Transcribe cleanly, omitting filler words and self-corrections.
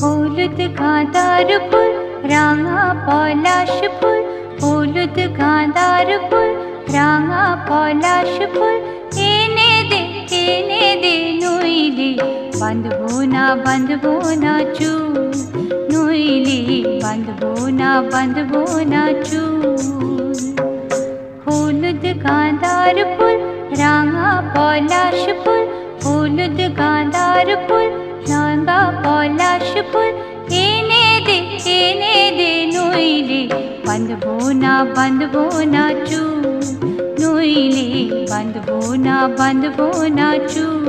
হলুদ গাঁদার ফুল রাঙা পলাশ ফুল, হলুদ গাঁদার ফুল রাঙা পলাশ ফুল, এনে দে নইলে বাঁধবো না চুল, নইলে বাঁধবো না চুল। হলুদ গাঁদার ফুল রাঙা পলাশ ফুল, হলুদ গাঁদার ফুল রাঙা পলাশ ফুল, এনে দে নইলে বাঁধবো না চুল, নইলে বাঁধবো না চুল।